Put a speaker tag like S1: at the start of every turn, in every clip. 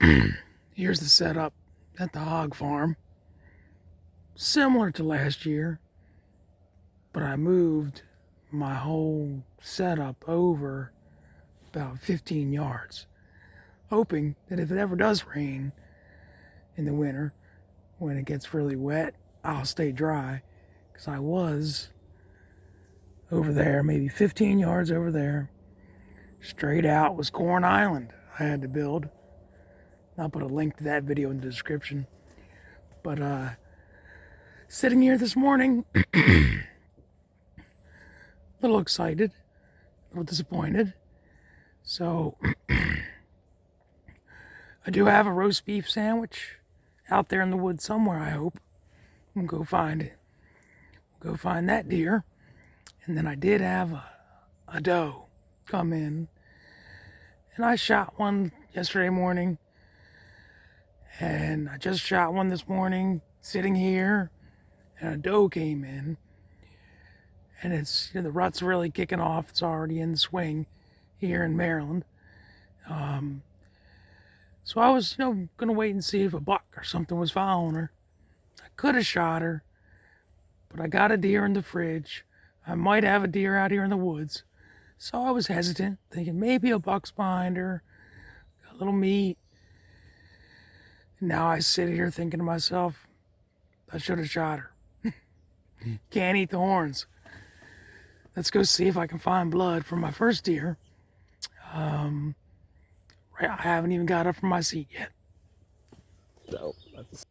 S1: Here's the setup at the hog farm. Similar to last year, but I moved my whole setup over about 15 yards, hoping that if it ever does rain in the winter, when it gets really wet, I'll stay dry, because I was over there, maybe 15 yards over there. Straight out was Corn Island I had to build. I'll put a link to that video in the description. But sitting here this morning, a little excited, a little disappointed. So I do have a roast beef sandwich out there in the woods somewhere, I hope. I'm gonna go find it. Go find that deer. And then I did have a doe come in. And I shot one yesterday morning. And I just shot one this morning, sitting here. And a doe came in. And it's, the rut's really kicking off. It's already in the swing here in Maryland. So I was, gonna wait and see if a buck or something was following her. I could have shot her, but I got a deer in the fridge. I might have a deer out here in the woods. So I was hesitant, thinking maybe a buck's behind her, got a little meat. And now I sit here thinking to myself, I should have shot her. Can't eat the horns. Let's go see if I can find blood from my first deer. I haven't even got up from my seat yet. So let's...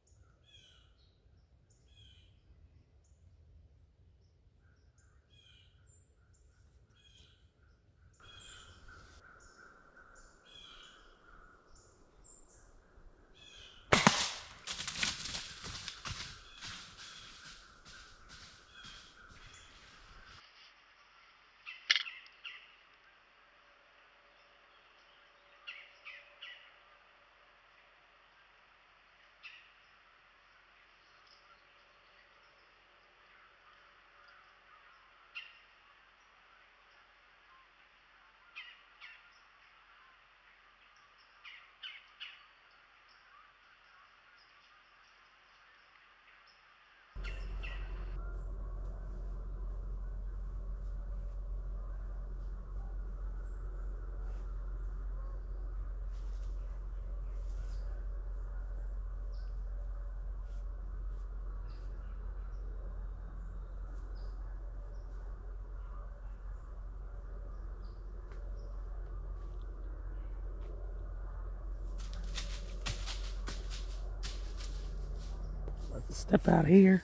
S1: Step out of here.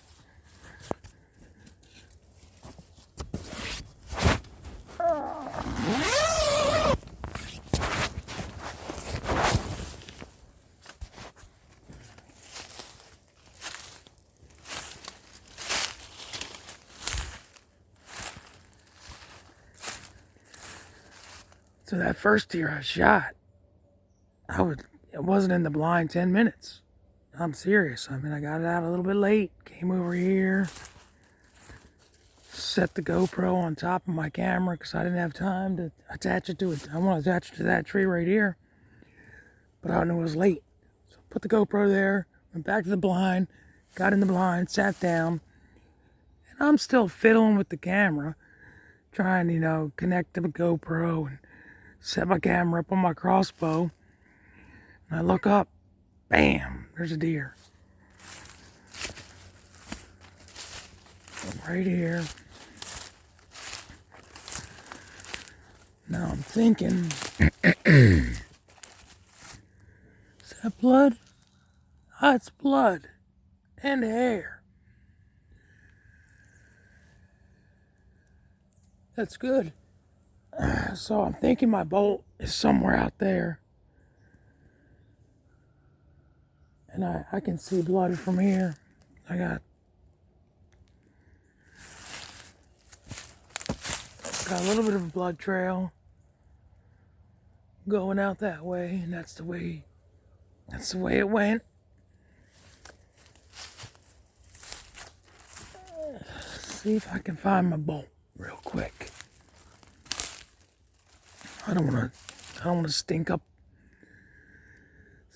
S1: So that first deer I shot, it wasn't in the blind 10 minutes. I'm serious. I mean, I got it out a little bit late, came over here, set the GoPro on top of my camera because I didn't have time to attach it to it. I want to attach it to that tree right here, but I knew it was late. So put the GoPro there, went back to the blind, got in the blind, sat down, and I'm still fiddling with the camera, trying to, connect to the GoPro and set my camera up on my crossbow. And I look up, bam, there's a deer. Right here. Now I'm thinking, is that blood? Ah, it's blood and hair. That's good. So I'm thinking my bolt is somewhere out there. And I can see blood from here. I got a little bit of a blood trail going out that way, and that's the way it went. See if I can find my bolt real quick. I don't want to stink up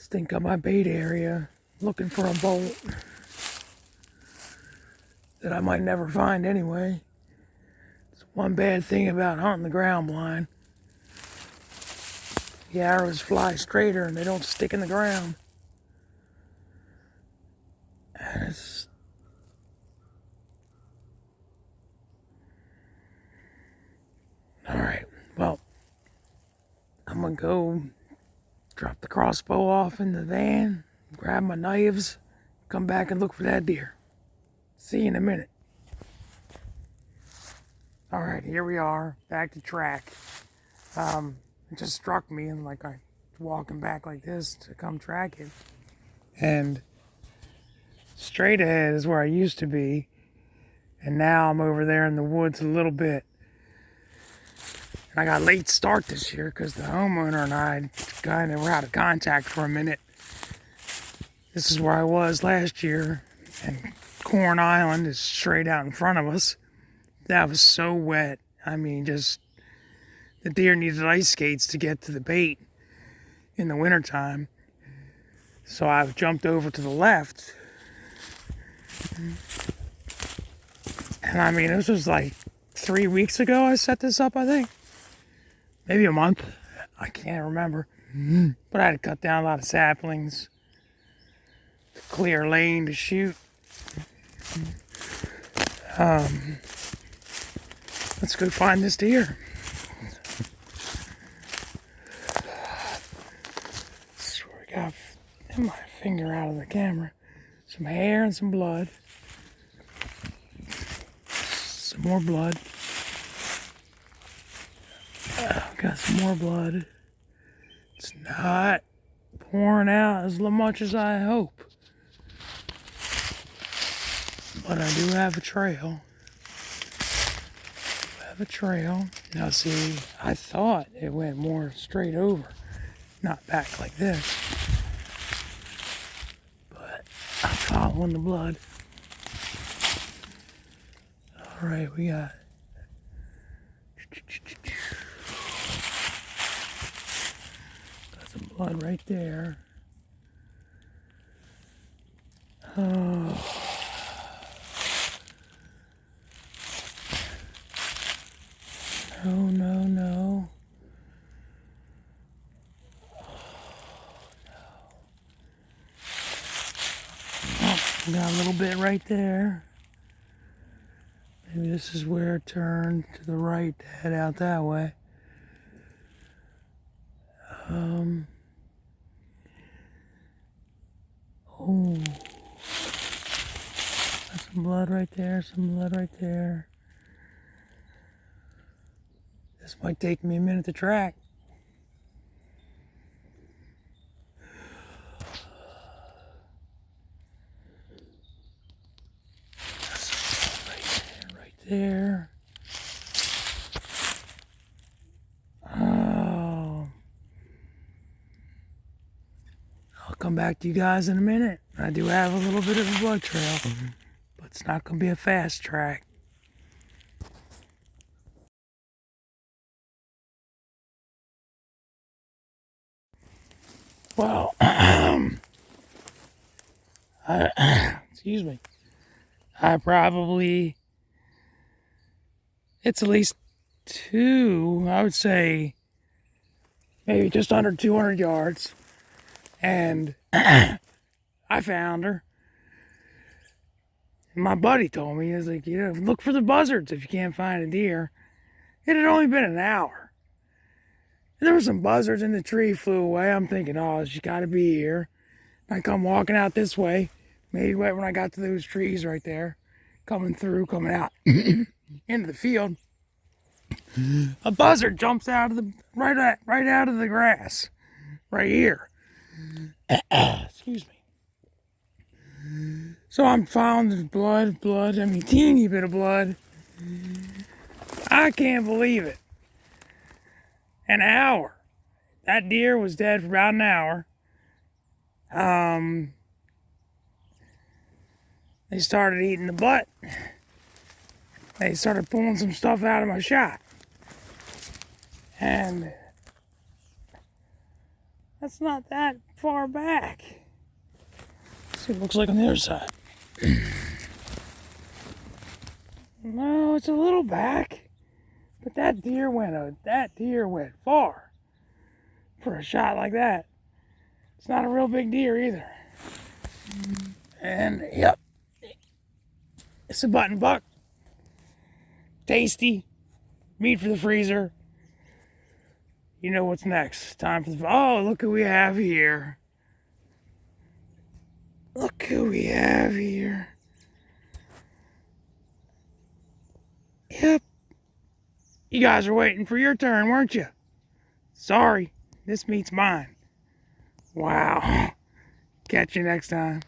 S1: stink up my bait area looking for a bolt that I might never find anyway. It's one bad thing about hunting the ground blind. The arrows fly straighter and they don't stick in the ground. And it's alright, well, I'm gonna go drop the crossbow off in the van, grab my knives, come back and look for that deer. See you in a minute. Alright, here we are, back to track. It just struck me, and like I walking back like this to come track it. And straight ahead is where I used to be, and now I'm over there in the woods a little bit. And I got a late start this year because the homeowner and I kind of were out of contact for a minute. This is where I was last year, and Corn Island is straight out in front of us. That was so wet. I mean, just the deer needed ice skates to get to the bait in the wintertime. So I jumped over to the left. And I mean, this was like 3 weeks ago I set this up, I think. Maybe a month. I can't remember. But I had to cut down a lot of saplings to clear a lane to shoot. Let's go find this deer. I got my finger out of the camera. Some hair and some blood. Some more blood. Got some more blood. It's not pouring out as much as I hope. But I do have a trail. Now see, I thought it went more straight over, not back like this. But I'm following the blood. Alright, we got some blood right there. Oh. No. Oh, got a little bit right there. Maybe this is where it turned to the right to head out that way. Oh. Got some blood right there, This might take me a minute to track. Right there. Oh. I'll come back to you guys in a minute. I do have a little bit of a blood trail, but it's not going to be a fast track. Well, excuse me. It's at least I would say, maybe just under 200 yards. And I found her. And my buddy told me, he was like, look for the buzzards if you can't find a deer. It had only been an hour. There were some buzzards in the tree, flew away. I'm thinking, oh, she got to be here. I come walking out this way, maybe right when I got to those trees right there, coming out into the field. A buzzard jumps out of the right out of the grass, right here. Excuse me. So I'm following the blood. I mean, teeny bit of blood. I can't believe it. An hour. That deer was dead for about an hour. They started eating the butt. They started pulling some stuff out of my shot. And that's not that far back. Let's see what it looks like on the other side. No, it's a little back. But that deer went far for a shot like that. It's not a real big deer either. And yep, it's a button buck. Tasty, meat for the freezer. You know what's next. Time for the, oh, look who we have here. Look who we have here. Yep. You guys are waiting for your turn, weren't you? Sorry, this meat's mine. Wow. Catch you next time.